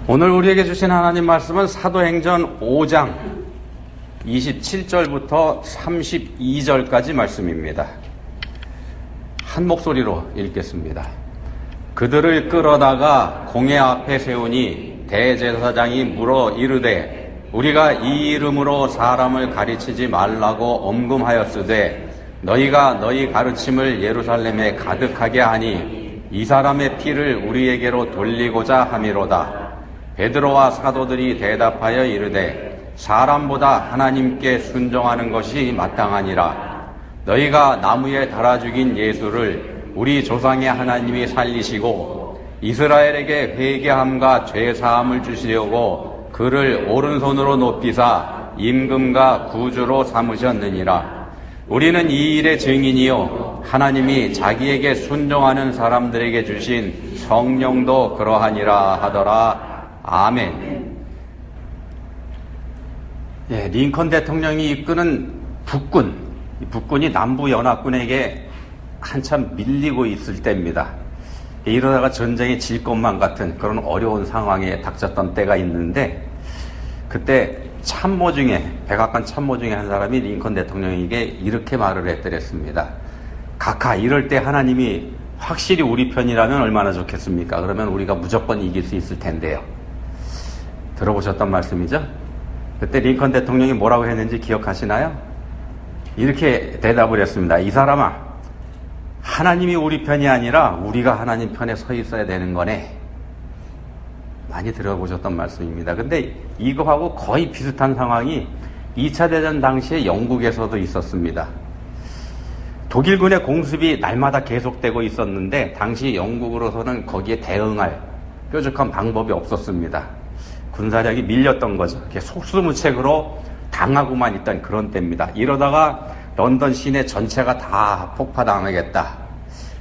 오늘 우리에게 주신 하나님 말씀은 사도행전 5장 27절부터 32절까지 말씀입니다. 한 목소리로 읽겠습니다. 그들을 끌어다가 공회 앞에 세우니 대제사장이 물어 이르되 우리가 이 이름으로 사람을 가르치지 말라고 엄금하였으되 너희가 너희 가르침을 예루살렘에 가득하게 하니 이 사람의 피를 우리에게로 돌리고자 함이로다. 베드로와 사도들이 대답하여 이르되 사람보다 하나님께 순종하는 것이 마땅하니라. 너희가 나무에 달아 죽인 예수를 우리 조상의 하나님이 살리시고 이스라엘에게 회개함과 죄사함을 주시려고 그를 오른손으로 높이사 임금과 구주로 삼으셨느니라. 우리는 이 일의 증인이요 하나님이 자기에게 순종하는 사람들에게 주신 성령도 그러하니라 하더라. 아멘. 예, 링컨 대통령이 이끄는 북군, 이 북군이 남부 연합군에게 한참 밀리고 있을 때입니다. 이러다가 전쟁에 질 것만 같은 그런 어려운 상황에 닥쳤던 때가 있는데, 그때 참모 중에, 백악관 참모 중에 한 사람이 링컨 대통령에게 이렇게 말을 했더랬습니다. 각하, 이럴 때 하나님이 확실히 우리 편이라면 얼마나 좋겠습니까? 그러면 우리가 무조건 이길 수 있을 텐데요. 들어보셨던 말씀이죠? 그때 링컨 대통령이 뭐라고 했는지 기억하시나요? 이렇게 대답을 했습니다. 이 사람아, 하나님이 우리 편이 아니라 우리가 하나님 편에 서 있어야 되는 거네. 많이 들어보셨던 말씀입니다. 근데 이거하고 거의 비슷한 상황이 2차 대전 당시에 영국에서도 있었습니다. 독일군의 공습이 날마다 계속되고 있었는데 당시 영국으로서는 거기에 대응할 뾰족한 방법이 없었습니다. 군사력이 밀렸던 거죠. 속수무책으로 당하고만 있던 그런 때입니다. 이러다가 런던 시내 전체가 다 폭파당하겠다.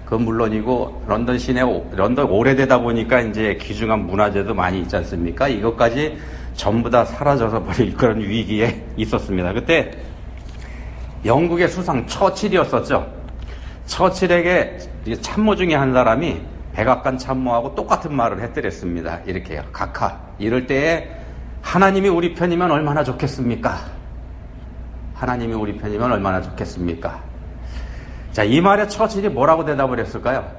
그건 물론이고 런던 오래되다 보니까 이제 귀중한 문화재도 많이 있지 않습니까? 이것까지 전부 다 사라져서 버릴 그런 위기에 있었습니다. 그때 영국의 수상 처칠이었었죠. 처칠에게 참모 중에 한 사람이 백악관 참모하고 똑같은 말을 했더랬습니다. 이렇게요. 각하, 이럴 때에 하나님이 우리 편이면 얼마나 좋겠습니까? 하나님이 우리 편이면 얼마나 좋겠습니까? 자, 이 말에 처칠이 뭐라고 대답을 했을까요?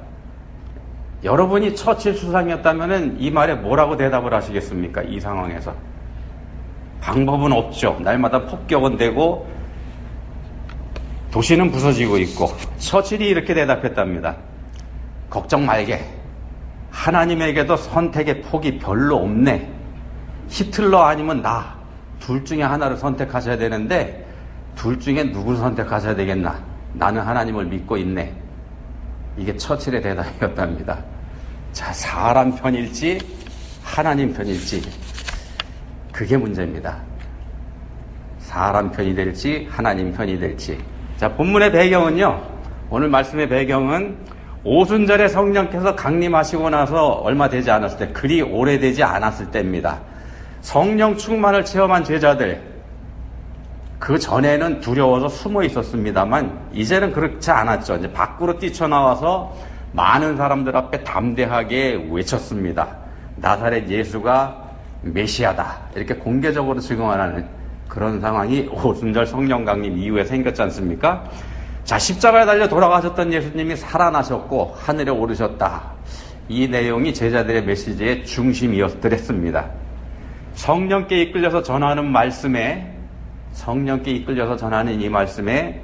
여러분이 처칠 수상이었다면 이 말에 뭐라고 대답을 하시겠습니까? 이 상황에서. 방법은 없죠. 날마다 폭격은 되고 도시는 부서지고 있고. 처칠이 이렇게 대답했답니다. 걱정 말게. 하나님에게도 선택의 폭이 별로 없네. 히틀러 아니면 나. 둘 중에 하나를 선택하셔야 되는데 둘 중에 누구를 선택하셔야 되겠나? 나는 하나님을 믿고 있네. 이게 처칠의 대답이었답니다. 자, 사람 편일지 하나님 편일지 그게 문제입니다. 사람 편이 될지 하나님 편이 될지. 자, 본문의 배경은요. 오늘 말씀의 배경은 오순절에 성령께서 강림하시고 나서 얼마 되지 않았을 때, 그리 오래되지 않았을 때입니다. 성령 충만을 체험한 제자들, 그 전에는 두려워서 숨어 있었습니다만 이제는 그렇지 않았죠. 이제 밖으로 뛰쳐나와서 많은 사람들 앞에 담대하게 외쳤습니다. 나사렛 예수가 메시아다. 이렇게 공개적으로 증언하는 그런 상황이 오순절 성령 강림 이후에 생겼지 않습니까? 자, 십자가에 달려 돌아가셨던 예수님이 살아나셨고 하늘에 오르셨다. 이 내용이 제자들의 메시지의 중심이었더랬습니다. 성령께 이끌려서 전하는 이 말씀에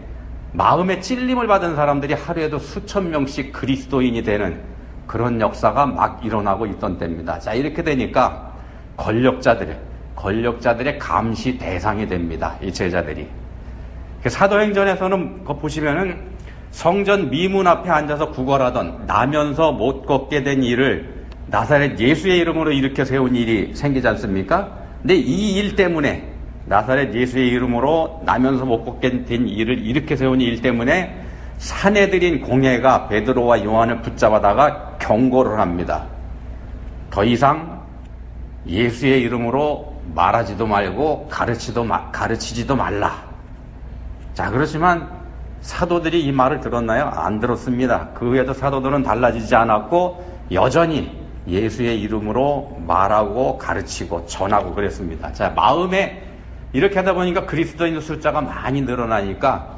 마음의 찔림을 받은 사람들이 하루에도 수천 명씩 그리스도인이 되는 그런 역사가 막 일어나고 있던 때입니다. 자, 이렇게 되니까 권력자들의 감시 대상이 됩니다. 이 제자들이. 사도행전에서는 그거 보시면은 성전 미문 앞에 앉아서 구걸하던 나면서 못 걷게 된 일을 나사렛 예수의 이름으로 일으켜 세운 일이 생기지 않습니까? 근데 이 일 때문에 나사렛 예수의 이름으로 나면서 못 걷게 된 일을 일으켜 세운 일 때문에 사내들인 공회가 베드로와 요한을 붙잡아다가 경고를 합니다. 더 이상 예수의 이름으로 말하지도 말고 가르치지도 말라. 자, 그렇지만 사도들이 이 말을 들었나요? 안 들었습니다. 그 후에도 사도들은 달라지지 않았고 여전히 예수의 이름으로 말하고 가르치고 전하고 그랬습니다. 자, 마음에 이렇게 하다 보니까 그리스도인 숫자가 많이 늘어나니까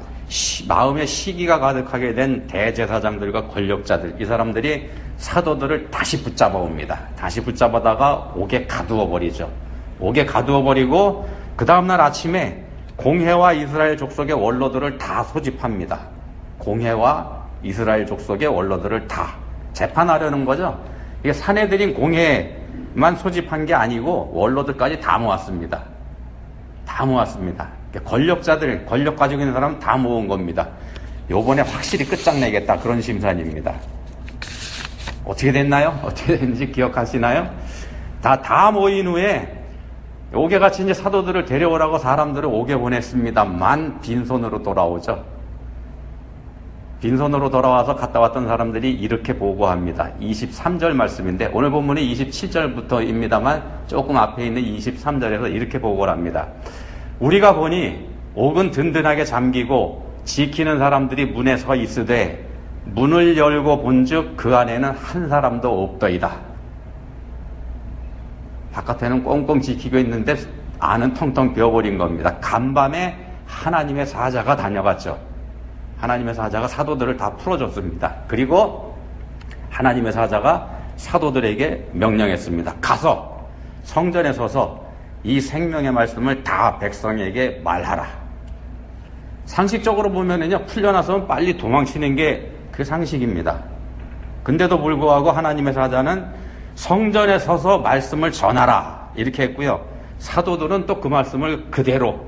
마음에 시기가 가득하게 된 대제사장들과 권력자들, 이 사람들이 사도들을 다시 붙잡아 옵니다. 다시 붙잡아다가 옥에 가두어 버리죠. 옥에 가두어 버리고 그 다음날 아침에 공회와 이스라엘 족속의 원로들을 다 소집합니다. 공회와 이스라엘 족속의 원로들을 다 재판하려는 거죠. 이게 사내들인 공회만 소집한 게 아니고 원로들까지 다 모았습니다. 다 모았습니다. 권력자들, 권력 가지고 있는 사람은 다 모은 겁니다. 요번에 확실히 끝장내겠다, 그런 심산입니다. 어떻게 됐나요? 어떻게 됐는지 기억하시나요? 다 모인 후에 옥에같이 이제 사도들을 데려오라고 사람들을 옥에 보냈습니다만 빈손으로 돌아오죠. 빈손으로 돌아와서 갔다 왔던 사람들이 이렇게 보고합니다. 23절 말씀인데 오늘 본문이 27절부터입니다만 조금 앞에 있는 23절에서 이렇게 보고를 합니다. 우리가 보니 옥은 든든하게 잠기고 지키는 사람들이 문에 서 있으되 문을 열고 본즉 그 안에는 한 사람도 없더이다. 바깥에는 꽁꽁 지키고 있는데 안은 텅텅 비어버린 겁니다. 간밤에 하나님의 사자가 다녀갔죠. 하나님의 사자가 사도들을 다 풀어줬습니다. 그리고 하나님의 사자가 사도들에게 명령했습니다. 가서 성전에 서서 이 생명의 말씀을 다 백성에게 말하라. 상식적으로 보면은요, 풀려나서는 빨리 도망치는 게 그 상식입니다. 근데도 불구하고 하나님의 사자는 성전에 서서 말씀을 전하라 이렇게 했고요. 사도들은 또 그 말씀을 그대로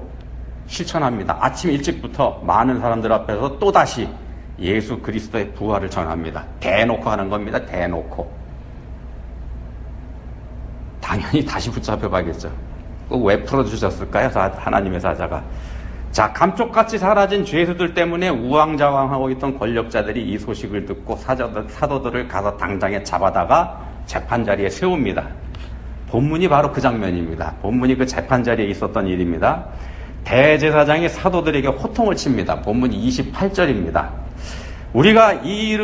실천합니다. 아침 일찍부터 많은 사람들 앞에서 또다시 예수 그리스도의 부활을 전합니다. 대놓고 하는 겁니다. 대놓고. 당연히 다시 붙잡혀가겠죠. 왜 풀어주셨을까요? 하나님의 사자가. 자, 감쪽같이 사라진 죄수들 때문에 우왕좌왕하고 있던 권력자들이 이 소식을 듣고 사도들을 가서 당장에 잡아다가 재판자리에 세웁니다. 본문이 바로 그 장면입니다. 본문이 그 재판자리에 있었던 일입니다. 대제사장이 사도들에게 호통을 칩니다. 본문 28절입니다. 우리가 이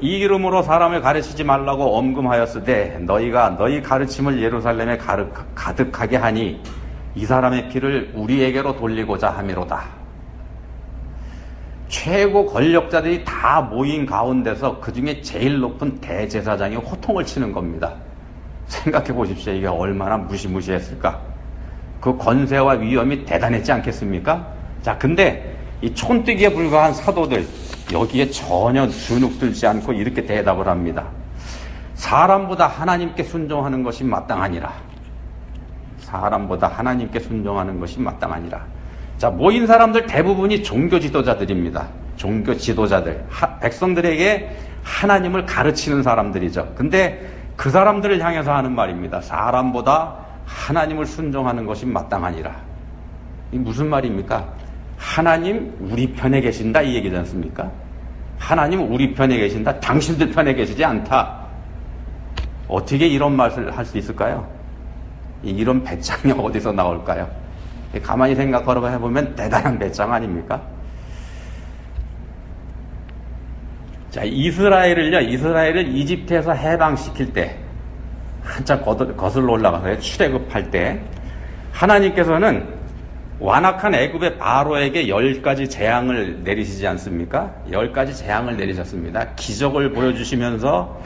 이름으로 사람을 가르치지 말라고 엄금하였으되 너희가 너희 가르침을 예루살렘에 가득하게 하니 이 사람의 피를 우리에게로 돌리고자 함이로다. 최고 권력자들이 다 모인 가운데서 그 중에 제일 높은 대제사장이 호통을 치는 겁니다. 생각해 보십시오. 이게 얼마나 무시무시했을까. 그 권세와 위엄이 대단했지 않겠습니까? 자, 근데 이 촌뜨기에 불과한 사도들, 여기에 전혀 주눅들지 않고 이렇게 대답을 합니다. 사람보다 하나님께 순종하는 것이 마땅하니라. 사람보다 하나님께 순종하는 것이 마땅하니라. 자, 모인 사람들 대부분이 종교 지도자들입니다. 종교 지도자들. 백성들에게 하나님을 가르치는 사람들이죠. 근데 그 사람들을 향해서 하는 말입니다. 사람보다 하나님을 순종하는 것이 마땅하니라. 이 무슨 말입니까? 하나님 우리 편에 계신다 이 얘기지 않습니까? 하나님 우리 편에 계신다. 당신들 편에 계시지 않다. 어떻게 이런 말을 할 수 있을까요? 이런 배짱이 어디서 나올까요? 가만히 생각하고 해보면 대단한 배짱 아닙니까? 자, 이스라엘을 이집트에서 해방시킬 때, 한참 거슬러 올라가서 출애굽할 때, 하나님께서는 완악한 애굽의 바로에게 10가지 재앙을 내리시지 않습니까? 10가지 재앙을 내리셨습니다. 기적을 보여주시면서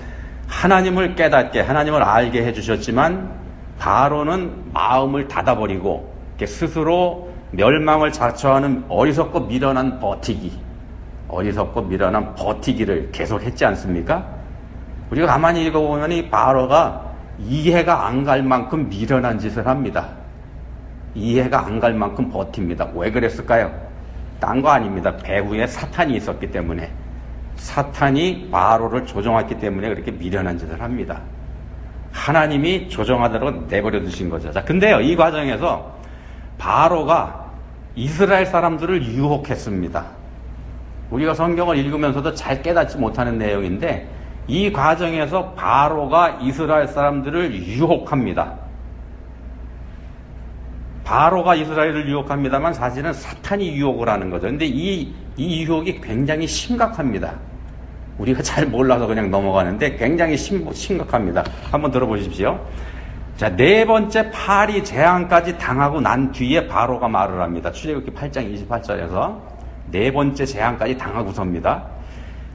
하나님을 깨닫게, 하나님을 알게 해주셨지만, 바로는 마음을 닫아버리고 스스로 멸망을 자처하는 어리석고 미련한 버티기를 계속했지 않습니까? 우리가 가만히 읽어보면 이 바로가 이해가 안 갈 만큼 미련한 짓을 합니다. 이해가 안 갈 만큼 버팁니다. 왜 그랬을까요? 딴 거 아닙니다. 배후에 사탄이 있었기 때문에, 사탄이 바로를 조종했기 때문에 그렇게 미련한 짓을 합니다. 하나님이 조정하도록 내버려 두신 거죠. 자, 근데요, 이 과정에서 바로가 이스라엘 사람들을 유혹했습니다. 우리가 성경을 읽으면서도 잘 깨닫지 못하는 내용인데, 이 과정에서 바로가 이스라엘 사람들을 유혹합니다. 바로가 이스라엘을 유혹합니다만 사실은 사탄이 유혹을 하는 거죠. 근데 이 유혹이 굉장히 심각합니다. 우리가 잘 몰라서 그냥 넘어가는데 굉장히 심각합니다. 한번 들어보십시오. 자, 네 번째 파리 재앙까지 당하고 난 뒤에 바로가 말을 합니다. 출애굽기 8장 28절에서 네 번째 재앙까지 당하고섭니다.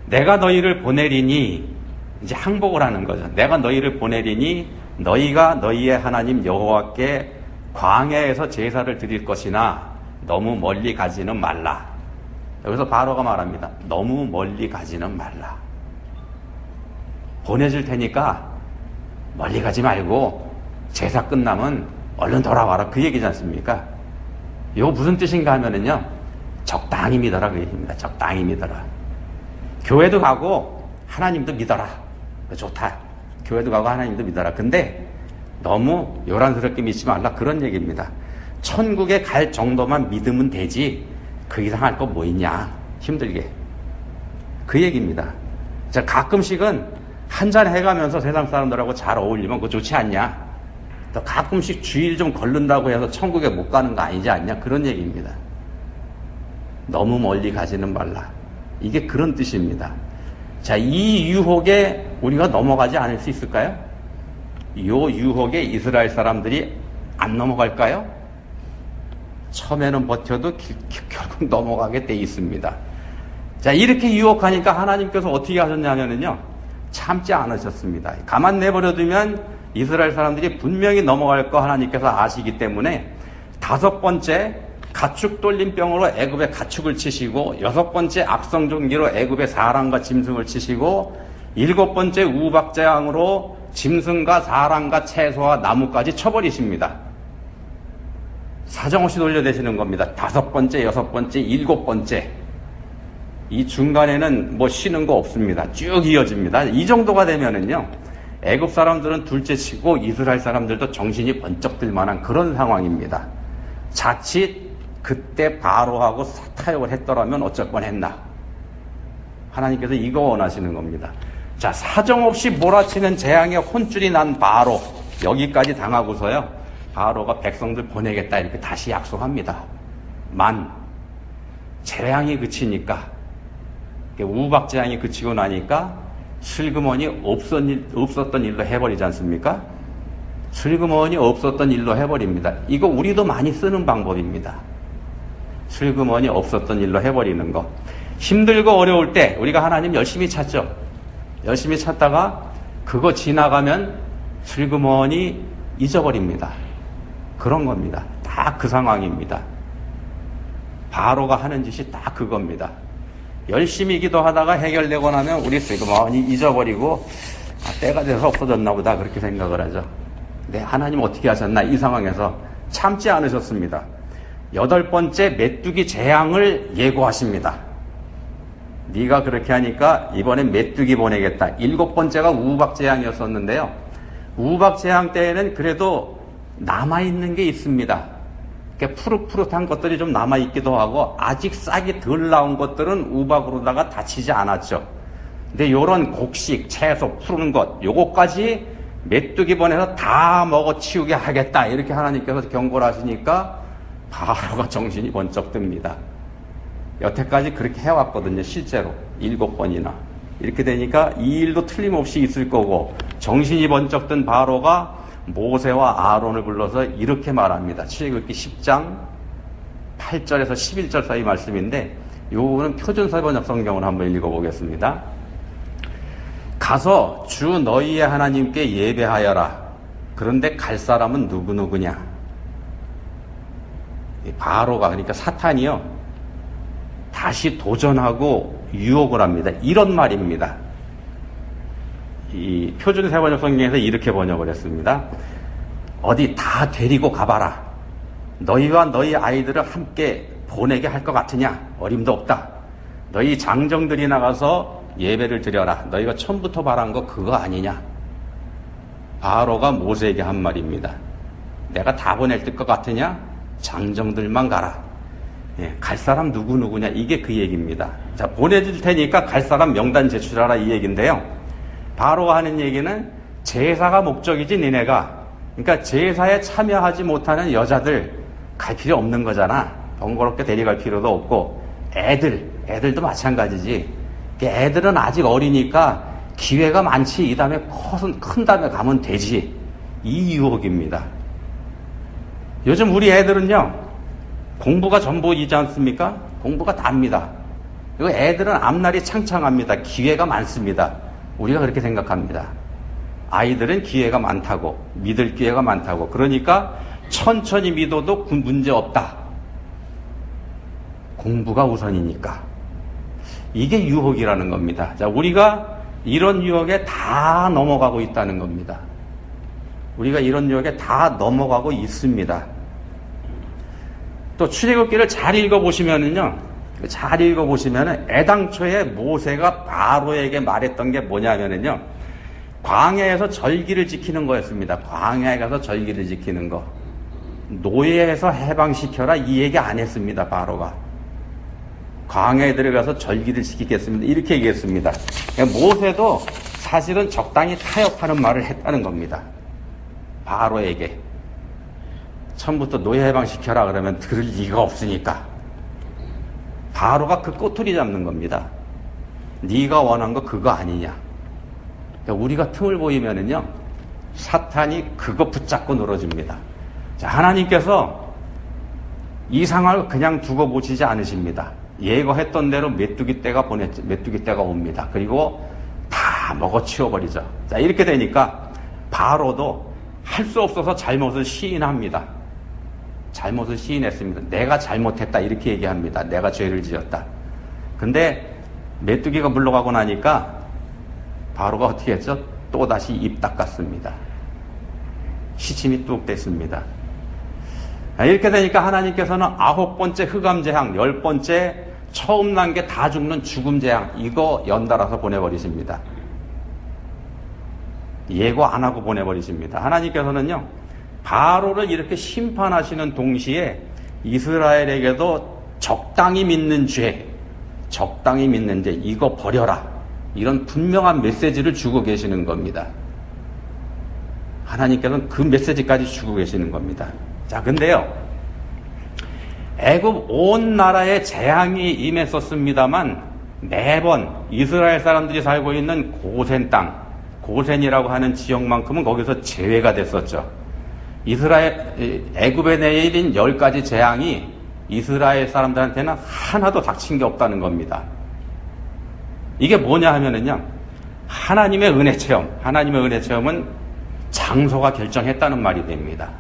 내가 너희를 보내리니, 이제 항복을 하는 거죠. 내가 너희를 보내리니 너희가 너희의 하나님 여호와께 광야에서 제사를 드릴 것이나 너무 멀리 가지는 말라. 여기서 바로가 말합니다. 너무 멀리 가지는 말라. 보내줄 테니까 멀리 가지 말고 제사 끝나면 얼른 돌아와라. 그 얘기지 않습니까? 이거 무슨 뜻인가 하면은요, 적당히 믿어라. 그 얘기입니다. 적당히 믿어라. 교회도 가고 하나님도 믿어라. 좋다. 교회도 가고 하나님도 믿어라. 근데 너무 요란스럽게 믿지 말라. 그런 얘기입니다. 천국에 갈 정도만 믿으면 되지 그 이상 할 거 뭐 있냐. 힘들게. 그 얘기입니다. 자, 가끔씩은 한잔 해가면서 세상 사람들하고 잘 어울리면 그거 좋지 않냐. 또 가끔씩 주일 좀 걸른다고 해서 천국에 못 가는 거 아니지 않냐. 그런 얘기입니다. 너무 멀리 가지는 말라. 이게 그런 뜻입니다. 자, 이 유혹에 우리가 넘어가지 않을 수 있을까요? 이 유혹에 이스라엘 사람들이 안 넘어갈까요? 처음에는 버텨도 결국 넘어가게 돼 있습니다. 자, 이렇게 유혹하니까 하나님께서 어떻게 하셨냐면요, 참지 않으셨습니다. 가만 내버려두면 이스라엘 사람들이 분명히 넘어갈 거 하나님께서 아시기 때문에 다섯 번째 가축 돌림병으로 애굽의 가축을 치시고, 여섯 번째 악성종기로 애굽의 사람과 짐승을 치시고, 일곱 번째 우박재앙으로 짐승과 사람과 채소와 나무까지 쳐버리십니다. 사정없이 돌려대시는 겁니다. 다섯 번째, 여섯 번째, 일곱 번째. 이 중간에는 뭐 쉬는 거 없습니다. 쭉 이어집니다. 이 정도가 되면은요, 애굽 사람들은 둘째치고 이스라엘 사람들도 정신이 번쩍 들 만한 그런 상황입니다. 자칫 그때 바로하고 타협을 했더라면 어쩔 뻔했나. 하나님께서 이거 원하시는 겁니다. 자, 사정없이 몰아치는 재앙에 혼쭐이 난 바로, 여기까지 당하고서요, 바로가 백성들 보내겠다 이렇게 다시 약속합니다. 재앙이 그치니까, 우박재앙이 그치고 나니까 슬그머니 없었던 일로 해버리지 않습니까? 슬그머니 없었던 일로 해버립니다. 이거 우리도 많이 쓰는 방법입니다. 슬그머니 없었던 일로 해버리는 거. 힘들고 어려울 때 우리가 하나님 열심히 찾죠. 열심히 찾다가 그거 지나가면 슬그머니 잊어버립니다. 그런 겁니다. 딱 그 상황입니다. 바로가 하는 짓이 딱 그겁니다. 열심히 기도하다가 해결되고 나면 우리 슬그머니 잊어버리고, 때가 돼서 없어졌나 보다 그렇게 생각을 하죠. 근데 하나님 어떻게 하셨나, 이 상황에서 참지 않으셨습니다. 여덟 번째 메뚜기 재앙을 예고하십니다. 네가 그렇게 하니까 이번엔 메뚜기 보내겠다. 일곱 번째가 우박재앙이었었는데요. 우박재앙 때에는 그래도 남아있는 게 있습니다. 푸릇푸릇한 것들이 좀 남아있기도 하고, 아직 싹이 덜 나온 것들은 우박으로다가 다치지 않았죠. 근데 요런 곡식, 채소, 푸른 것, 요거까지 메뚜기 보내서 다 먹어치우게 하겠다. 이렇게 하나님께서 경고를 하시니까 바로가 정신이 번쩍 듭니다. 여태까지 그렇게 해왔거든요. 실제로 7번이나. 이렇게 되니까 이 일도 틀림없이 있을 거고, 정신이 번쩍 든 바로가 모세와 아론을 불러서 이렇게 말합니다. 출애굽기 10장 8절에서 11절 사이 말씀인데, 요거는 표준서번역 성경을 한번 읽어보겠습니다. 가서 주 너희의 하나님께 예배하여라. 그런데 갈 사람은 누구누구냐? 바로가, 그러니까 사탄이요, 다시 도전하고 유혹을 합니다. 이런 말입니다. 이 표준 세번역 성경에서 이렇게 번역을 했습니다. 어디 다 데리고 가봐라. 너희와 너희 아이들을 함께 보내게 할 것 같으냐? 어림도 없다. 너희 장정들이 나가서 예배를 드려라. 너희가 처음부터 바란 거 그거 아니냐? 바로가 모세에게 한 말입니다. 내가 다 보낼 것 같으냐? 장정들만 가라. 갈 사람 누구냐? 이게 그 얘기입니다. 자, 보내줄 테니까 갈 사람 명단 제출하라, 이 얘기인데요. 바로가 하는 얘기는 제사가 목적이지 니네가, 그러니까 제사에 참여하지 못하는 여자들 갈 필요 없는 거잖아. 번거롭게 데려갈 필요도 없고, 애들도 마찬가지지. 애들은 아직 어리니까 기회가 많지. 이 다음에 큰 다음에 가면 되지. 이 유혹입니다. 요즘 우리 애들은요, 공부가 전부이지 않습니까? 공부가 답니다. 그리고 애들은 앞날이 창창합니다. 기회가 많습니다. 우리가 그렇게 생각합니다. 아이들은 기회가 많다고, 믿을 기회가 많다고. 그러니까 천천히 믿어도 문제 없다. 공부가 우선이니까. 이게 유혹이라는 겁니다. 자, 우리가 이런 유혹에 다 넘어가고 있다는 겁니다. 우리가 이런 유혹에 다 넘어가고 있습니다. 또 출애굽기를 잘 읽어보시면은요, 애당초에 모세가 바로에게 말했던 게 뭐냐면은요, 광야에서 절기를 지키는 거였습니다. 광야에 가서 절기를 지키는 거. 노예에서 해방시켜라, 이 얘기 안 했습니다, 바로가. 광야에 들어가서 절기를 지키겠습니다, 이렇게 얘기했습니다. 그러니까 모세도 사실은 적당히 타협하는 말을 했다는 겁니다. 바로에게. 처음부터 노예 해방시켜라 그러면 들을 리가 없으니까. 바로가 그 꼬투리 잡는 겁니다. 네가 원한 거 그거 아니냐. 그러니까 우리가 틈을 보이면은요, 사탄이 그거 붙잡고 늘어집니다. 자, 하나님께서 이 상황을 그냥 두고 보시지 않으십니다. 예고했던 대로 메뚜기 떼가 옵니다. 그리고 다 먹어치워버리죠. 자, 이렇게 되니까 바로도 할 수 없어서 잘못을 시인합니다. 잘못을 시인했습니다. 내가 잘못했다, 이렇게 얘기합니다. 내가 죄를 지었다. 근데 메뚜기가 물러가고 나니까 바로가 어떻게 했죠? 또다시 입 닦았습니다. 시침이 뚝 됐습니다. 이렇게 되니까 하나님께서는 9번째 흑암재앙, 10번째 처음 난 게 다 죽는 죽음재앙, 이거 연달아서 보내버리십니다. 예고 안 하고 보내버리십니다. 하나님께서는요, 바로를 이렇게 심판하시는 동시에 이스라엘에게도 적당히 믿는 죄, 이거 버려라, 이런 분명한 메시지를 주고 계시는 겁니다. 하나님께서는 그 메시지까지 주고 계시는 겁니다. 자, 근데요, 애굽 온 나라에 재앙이 임했었습니다만 매번 이스라엘 사람들이 살고 있는 고센 땅, 고센이라고 하는 지역만큼은 거기서 제외가 됐었죠. 애굽에 내린 10가지 재앙이 이스라엘 사람들한테는 하나도 닥친 게 없다는 겁니다. 이게 뭐냐 하면은요, 하나님의 은혜 체험은 장소가 결정했다는 말이 됩니다.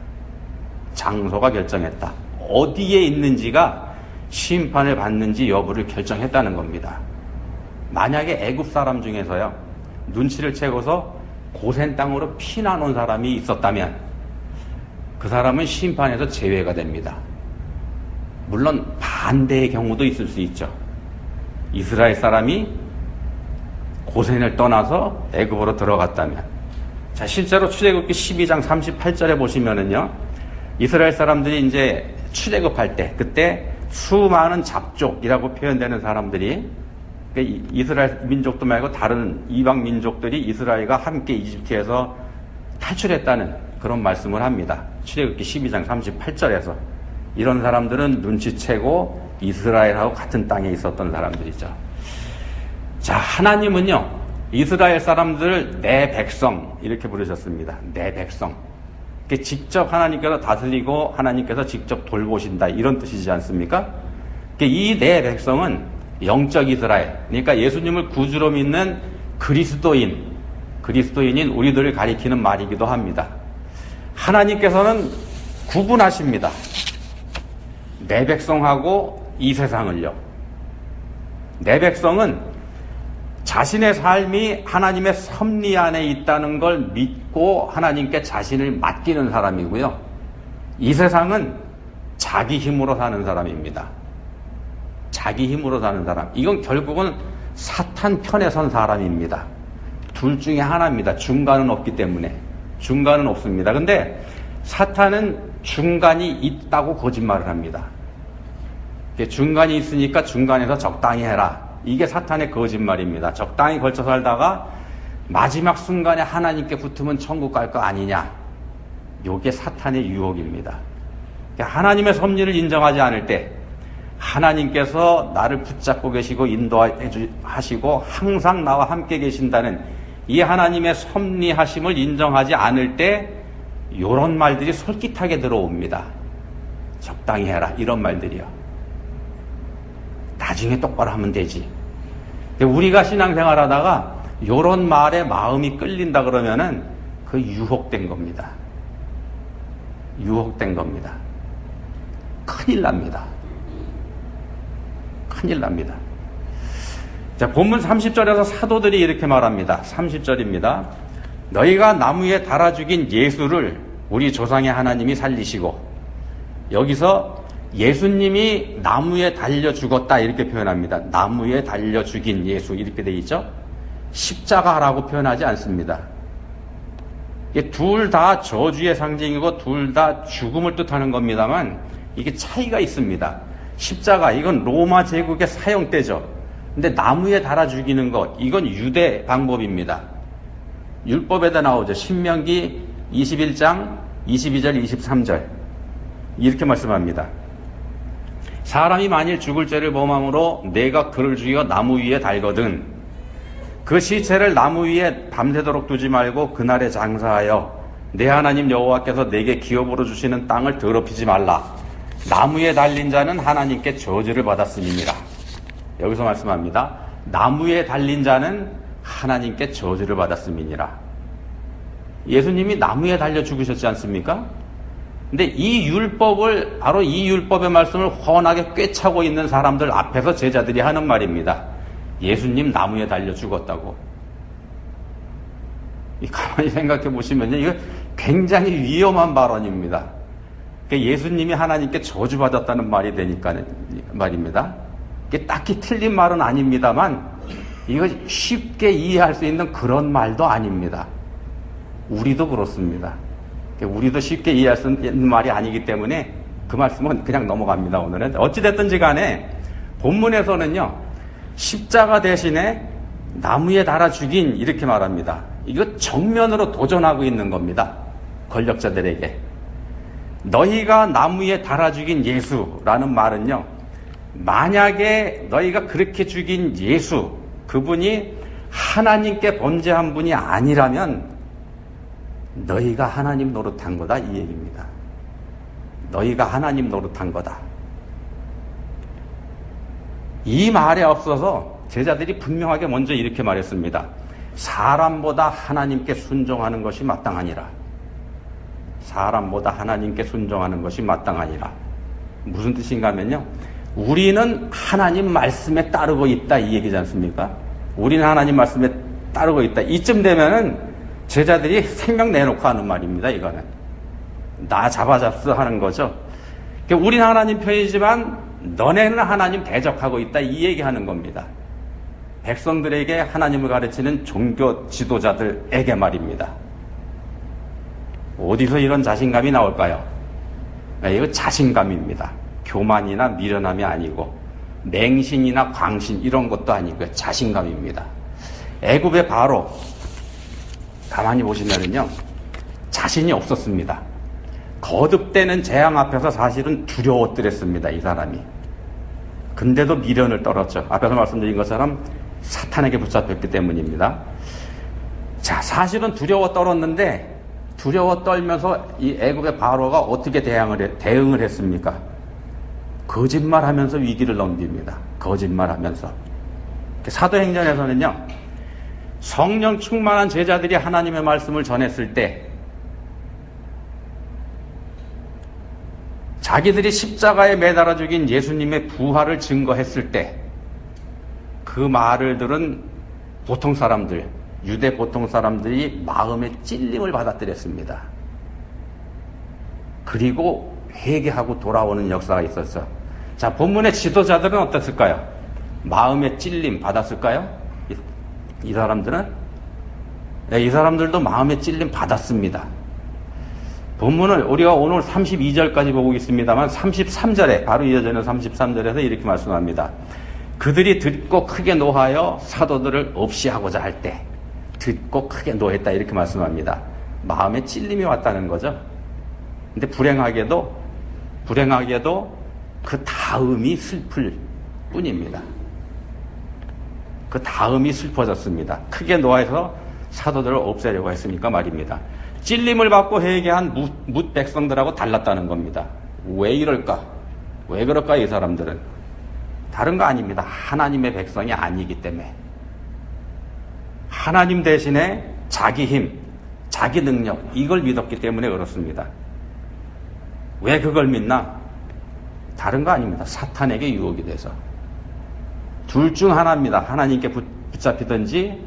장소가 결정했다. 어디에 있는지가 심판을 받는지 여부를 결정했다는 겁니다. 만약에 애굽 사람 중에서요, 눈치를 채고서 고센 땅으로 피난 온 사람이 있었다면 그 사람은 심판에서 제외가 됩니다. 물론 반대의 경우도 있을 수 있죠. 이스라엘 사람이 고센을 떠나서 애굽으로 들어갔다면. 자, 실제로 출애굽기 12장 38절에 보시면은요, 이스라엘 사람들이 이제 출애굽할 때, 그때 수많은 잡족이라고 표현되는 사람들이, 이스라엘 민족도 말고 다른 이방 민족들이 이스라엘과 함께 이집트에서 탈출했다는 그런 말씀을 합니다. 출애굽기 12장 38절에서. 이런 사람들은 눈치채고 이스라엘하고 같은 땅에 있었던 사람들이죠. 자, 하나님은요, 이스라엘 사람들을 내 백성, 이렇게 부르셨습니다. 내 백성. 직접 하나님께서 다스리고 하나님께서 직접 돌보신다, 이런 뜻이지 않습니까? 이 내 백성은 영적 이스라엘, 그러니까 예수님을 구주로 믿는 그리스도인인 우리들을 가리키는 말이기도 합니다. 하나님께서는 구분하십니다. 내 백성하고 이 세상을요. 내 백성은 자신의 삶이 하나님의 섭리 안에 있다는 걸 믿고 하나님께 자신을 맡기는 사람이고요. 이 세상은 자기 힘으로 사는 사람입니다. 자기 힘으로 사는 사람. 이건 결국은 사탄 편에 선 사람입니다. 둘 중에 하나입니다. 중간은 없기 때문에. 중간은 없습니다. 근데 사탄은 중간이 있다고 거짓말을 합니다. 중간이 있으니까 중간에서 적당히 해라. 이게 사탄의 거짓말입니다. 적당히 걸쳐 살다가 마지막 순간에 하나님께 붙으면 천국 갈 거 아니냐. 이게 사탄의 유혹입니다. 하나님의 섭리를 인정하지 않을 때, 하나님께서 나를 붙잡고 계시고 인도하시고 항상 나와 함께 계신다는 이 하나님의 섭리하심을 인정하지 않을 때 이런 말들이 솔깃하게 들어옵니다. 적당히 해라, 이런 말들이요. 나중에 똑바로 하면 되지. 우리가 신앙생활 하다가 이런 말에 마음이 끌린다 그러면은 그 유혹된 겁니다. 유혹된 겁니다. 큰일 납니다. 큰일 납니다. 자, 본문 30절에서 사도들이 이렇게 말합니다. 30절입니다. 너희가 나무에 달아 죽인 예수를 우리 조상의 하나님이 살리시고, 여기서 예수님이 나무에 달려 죽었다 이렇게 표현합니다. 나무에 달려 죽인 예수 이렇게 되어 있죠. 십자가라고 표현하지 않습니다. 둘 다 저주의 상징이고 둘 다 죽음을 뜻하는 겁니다만 이게 차이가 있습니다. 십자가, 이건 로마 제국의 사형대죠. 근데 나무에 달아 죽이는 것, 이건 유대 방법입니다. 율법에다 나오죠. 신명기 21장 22절 23절 이렇게 말씀합니다. 사람이 만일 죽을 죄를 범함으로 내가 그를 죽여 나무 위에 달거든 그 시체를 나무 위에 밤새도록 두지 말고 그날에 장사하여 내 하나님 여호와께서 내게 기업으로 주시는 땅을 더럽히지 말라. 나무에 달린 자는 하나님께 저주를 받았음이니라. 여기서 말씀합니다. 나무에 달린 자는 하나님께 저주를 받았음이니라. 예수님이 나무에 달려 죽으셨지 않습니까? 근데 이 율법을, 바로 이 율법의 말씀을 훤하게 꿰차고 있는 사람들 앞에서 제자들이 하는 말입니다. 예수님 나무에 달려 죽었다고. 가만히 생각해 보시면요, 이거 굉장히 위험한 발언입니다. 예수님이 하나님께 저주받았다는 말이 되니까 말입니다. 이게 딱히 틀린 말은 아닙니다만 이거 쉽게 이해할 수 있는 그런 말도 아닙니다. 우리도 그렇습니다. 우리도 쉽게 이해할 수 있는 말이 아니기 때문에 그 말씀은 그냥 넘어갑니다. 오늘은 어찌됐든지 간에 본문에서는요, 십자가 대신에 나무에 달아 죽인 이렇게 말합니다. 이거 정면으로 도전하고 있는 겁니다. 권력자들에게. 너희가 나무에 달아 죽인 예수라는 말은요, 만약에 너희가 그렇게 죽인 예수, 그분이 하나님께 범죄한 분이 아니라면 너희가 하나님 노릇한 거다, 이 얘기입니다. 너희가 하나님 노릇한 거다. 이 말에 앞서서 제자들이 분명하게 먼저 이렇게 말했습니다. 사람보다 하나님께 순종하는 것이 마땅하니라. 사람보다 하나님께 순종하는 것이 마땅하니라. 무슨 뜻인가 하면요, 우리는 하나님 말씀에 따르고 있다, 이 얘기지 않습니까? 우리는 하나님 말씀에 따르고 있다. 이쯤 되면은 제자들이 생명 내놓고 하는 말입니다. 이거는 나 잡아잡수 하는 거죠. 우리는 하나님 편이지만 너네는 하나님 대적하고 있다, 이 얘기하는 겁니다. 백성들에게 하나님을 가르치는 종교 지도자들에게 말입니다. 어디서 이런 자신감이 나올까요? 이거 자신감입니다. 교만이나 미련함이 아니고 맹신이나 광신 이런 것도 아니고요. 자신감입니다. 애굽의 바로 가만히 보시면은요, 자신이 없었습니다. 거듭되는 재앙 앞에서 사실은 두려웠더랬습니다, 이 사람이. 근데도 미련을 떨었죠. 앞에서 말씀드린 것처럼 사탄에게 붙잡혔기 때문입니다. 자, 사실은 두려워 떨었는데 두려워 떨면서 이 애굽의 바로가 어떻게 대응을 했습니까? 거짓말하면서 위기를 넘깁니다. 거짓말하면서. 사도행전에서는요, 성령 충만한 제자들이 하나님의 말씀을 전했을 때 자기들이 십자가에 매달아 죽인 예수님의 부활을 증거했을 때 그 말을 들은 보통 사람들, 유대 보통 사람들이 마음의 찔림을 받아들였습니다. 그리고 회개하고 돌아오는 역사가 있었죠. 자, 본문의 지도자들은 어땠을까요? 마음의 찔림 받았을까요? 이 사람들은? 네, 이 사람들도 마음의 찔림 받았습니다. 본문을 우리가 오늘 32절까지 보고 있습니다만 33절에 바로 이어지는 33절에서 이렇게 말씀합니다. 그들이 듣고 크게 노하여 사도들을 없이 하고자 할 때 듣고 크게 노했다, 이렇게 말씀합니다. 마음에 찔림이 왔다는 거죠. 근데 불행하게도 그 다음이 슬플 뿐입니다. 그 다음이 슬퍼졌습니다. 크게 노해서 사도들을 없애려고 했으니까 말입니다. 찔림을 받고 회개한 뭇 백성들하고 달랐다는 겁니다. 왜 이럴까? 왜 그럴까 이 사람들은? 다른 거 아닙니다. 하나님의 백성이 아니기 때문에. 하나님 대신에 자기 힘, 자기 능력 이걸 믿었기 때문에 그렇습니다. 왜 그걸 믿나? 다른 거 아닙니다. 사탄에게 유혹이 돼서. 둘 중 하나입니다. 하나님께 붙잡히든지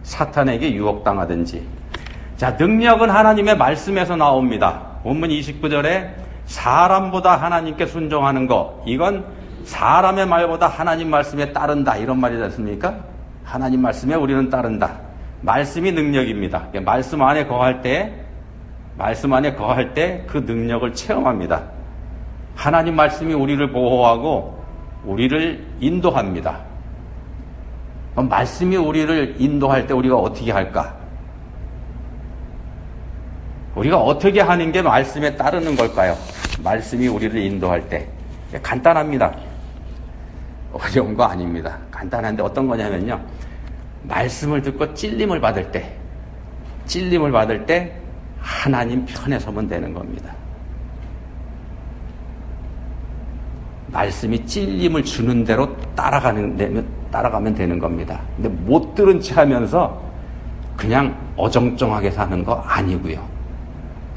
사탄에게 유혹당하든지. 자, 능력은 하나님의 말씀에서 나옵니다. 본문 29절에 사람보다 하나님께 순종하는 거, 이건 사람의 말보다 하나님 말씀에 따른다 이런 말이 됐습니까? 하나님 말씀에 우리는 따른다. 말씀이 능력입니다. 말씀 안에 거할 때 그 능력을 체험합니다. 하나님 말씀이 우리를 보호하고 우리를 인도합니다. 그럼 말씀이 우리를 인도할 때 우리가 어떻게 할까? 우리가 어떻게 하는 게 말씀에 따르는 걸까요? 말씀이 우리를 인도할 때. 간단합니다. 어려운 거 아닙니다. 간단한데 어떤 거냐면요. 말씀을 듣고 찔림을 받을 때 하나님 편에 서면 되는 겁니다. 말씀이 찔림을 주는 대로 따라가면 되는 겁니다. 근데 못 들은 채 하면서 그냥 어정쩡하게 사는 거 아니고요.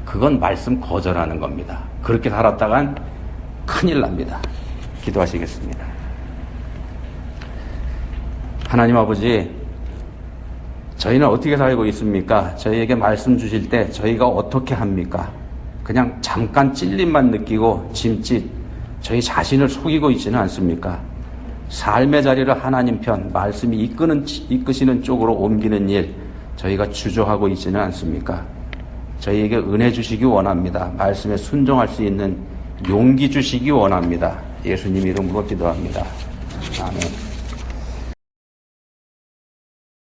그건 말씀 거절하는 겁니다. 그렇게 살았다간 큰일 납니다. 기도하시겠습니다. 하나님 아버지, 저희는 어떻게 살고 있습니까? 저희에게 말씀 주실 때 저희가 어떻게 합니까? 그냥 잠깐 찔림만 느끼고 짐짓 저희 자신을 속이고 있지는 않습니까? 삶의 자리를 하나님 편, 말씀이 이끄시는 쪽으로 옮기는 일, 저희가 주저하고 있지는 않습니까? 저희에게 은혜 주시기 원합니다. 말씀에 순종할 수 있는 용기 주시기 원합니다. 예수님 이름으로 기도합니다. 아멘.